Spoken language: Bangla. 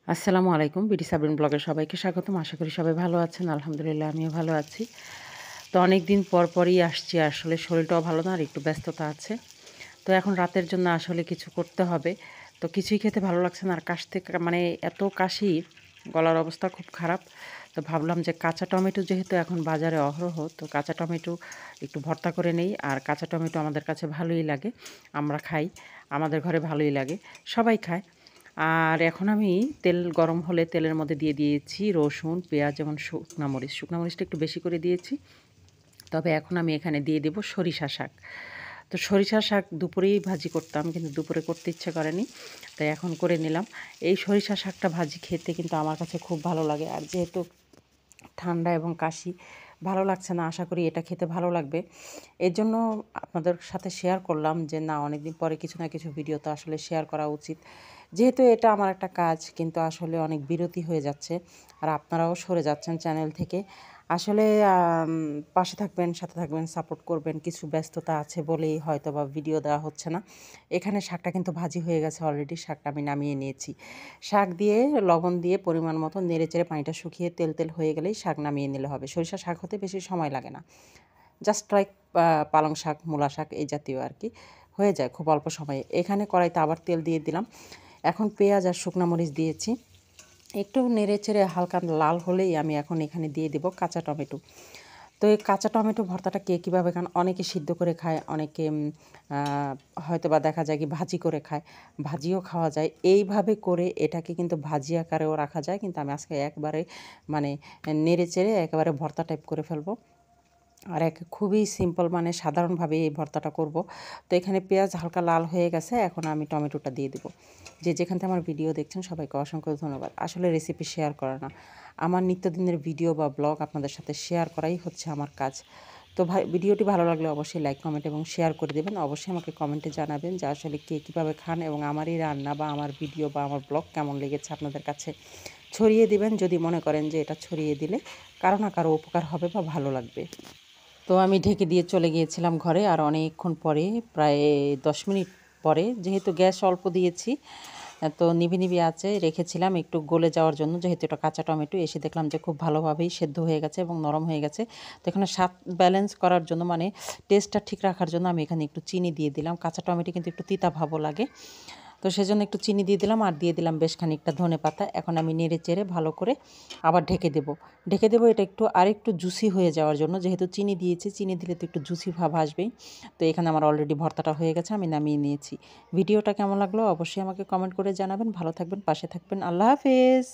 আসসালামু আলাইকুম। বিডি সাবরিন ব্লগে সবাইকে স্বাগতম। আশা করি সবাই ভালো আছেন। আলহামদুলিল্লাহ আমিও ভালো আছি। তো অনেকদিন পরই আসছি। আসলে শরীরটাও ভালো না আর একটু ব্যস্ততা আছে। তো এখন রাতের জন্য আসলে কিছু করতে হবে। তো কিছুই খেতে ভালো লাগছে না। আর কাশতে মানে এত কাশি, গলার অবস্থা খুব খারাপ। তো ভাবলাম যে কাঁচা টমেটো যেহেতু এখন বাজারে অহরহ, তো কাঁচা টমেটো একটু ভর্তা করে নেই। আর কাঁচা টমেটো আমাদের কাছে ভালোই লাগে। আমরা খাই। আমাদের ঘরে ভালোই লাগে। সবাই খায়। আর এখন আমি তেল গরম হলে তেলের মধ্যে দিয়ে দিয়েছি রসুন, পেঁয়াজ এবং শুকনা মরিচ। শুকনা মরিচটা একটু বেশি করে দিয়েছি। তবে এখন আমি এখানে দিয়ে দেব সরিষা শাক। তো সরিষা শাক দুপুরেই ভাজি করতাম, কিন্তু দুপুরে করতে ইচ্ছে করেনি। তাই এখন করে নিলাম। এই সরিষা শাকটা ভাজি খেতে কিন্তু আমার কাছে খুব ভালো লাগে। আর যেহেতু ঠান্ডা এবং কাশি, ভালো লাগছে না। আশা করি এটা খেতে ভালো লাগবে। এর জন্য আপনাদের সাথে শেয়ার করলাম যে না, অনেকদিন পরে কিছু না কিছু ভিডিও তো আসলে শেয়ার করা উচিত। যেহেতু এটা আমার একটা কাজ, কিন্তু আসলে অনেক বিরতি হয়ে যাচ্ছে। আর আপনারাও সরে যাচ্ছেন চ্যানেল থেকে। আসলে পাশে থাকবেন, সাথে থাকবেন, সাপোর্ট করবেন। কিছু ব্যস্ততা আছে বলেই হয়তোবা ভিডিও দেওয়া হচ্ছে না। এখানে শাকটা কিন্তু ভাজি হয়ে গেছে অলরেডি। শাকটা আমি নামিয়ে নিয়েছি। শাক দিয়ে লবণ দিয়ে পরিমাণ মতো নেড়েচেড়ে পানিটা শুকিয়ে তেল তেল হয়ে গেলেই শাক নামিয়ে নিলে হবে। সরিষা শাক হতে বেশি সময় লাগে না। জাস্ট লাইক পালং শাক, মূলা শাক এই জাতীয় আর কি, হয়ে যায় খুব অল্প সময়ে। এখানে কড়াইতে আবার তেল দিয়ে দিলাম। এখন পেঁয়াজ আর শুকনা মরিচ দিয়েছি। একটু নেড়েচেড়ে হালকা লাল হলেই আমি এখন এখানে দিয়ে দেব কাঁচা টমেটো। তো এই কাঁচা টমেটো ভর্তাটা কে কীভাবে খান? অনেকে সিদ্ধ করে খায়, অনেকে হয়তোবা দেখা যায় কি ভাজি করে খায়। ভাজিও খাওয়া যায়। এইভাবে করে এটাকে কিন্তু ভাজি আকারেও রাখা যায়। কিন্তু আমি আজকে একবারে মানে নেড়েচেড়ে একেবারে ভর্তা টাইপ করে ফেলবো। আর খুবই সিম্পল, মানে সাধারণভাবে এই ভর্তাটা করব। তো এখানে পেঁয়াজ হালকা লাল হয়ে গেছে। এখন আমি টমেটোটা দিয়ে দেবো। যে যেখান থেকে আমার ভিডিও দেখছেন সবাইকে অসংখ্য ধন্যবাদ। আসলে রেসিপি শেয়ার করা না, আমার নিত্যদিনের ভিডিও বা ব্লগ আপনাদের সাথে শেয়ার করাই হচ্ছে আমার কাজ। তো ভিডিওটি ভালো লাগলে অবশ্যই লাইক, কমেন্ট এবং শেয়ার করে দেবেন। অবশ্যই আমাকে কমেন্টে জানাবেন যে আসলে কে কীভাবে খান এবং আমার এই রান্না বা আমার ভিডিও বা আমার ব্লগ কেমন লেগেছে আপনাদের কাছে। ছড়িয়ে দিবেন যদি মনে করেন যে এটা ছড়িয়ে দিলে কারো না কারো উপকার হবে বা ভালো লাগবে। তো আমি ঢেকে দিয়ে চলে গিয়েছিলাম ঘরে। আর অনেকক্ষণ পরে, প্রায় 10 মিনিট পরে, যেহেতু গ্যাস অল্প দিয়েছি, তো নিভে নিভে আঁচে রেখেছিলাম একটু গলে যাওয়ার জন্য। যেহেতু এটা কাঁচা টমেটো, এসে দেখলাম যে খুব ভালোভাবেই সেদ্ধ হয়ে গেছে এবং নরম হয়ে গেছে। তো এখানে স্বাদ ব্যালেন্স করার জন্য, মানে টেস্টটা ঠিক রাখার জন্য আমি এখানে একটু চিনি দিয়ে দিলাম। কাঁচা টমেটো কিন্তু একটু তিতা ভাবও লাগে। তো সেজন্য একটু চিনি দিয়ে দিলাম আর দিয়ে দিলাম বেশ খানিকটা ধনেপাতা। এখন আমি নেড়ে চেড়ে ভালো করে আবার ঢেকে দেবো। এটা একটু আরেকটু জুসি হয়ে যাওয়ার জন্য। যেহেতু চিনি দিয়েছি, চিনি দিলে তো একটু জুসি ভাব আসবেই। তো এখানে আমার অলরেডি ভর্তাটা হয়ে গেছে, আমি নামিয়ে নিয়েছি। ভিডিওটা কেমন লাগলো অবশ্যই আমাকে কমেন্ট করে জানাবেন। ভালো থাকবেন, পাশে থাকবেন। আল্লাহ হাফেজ।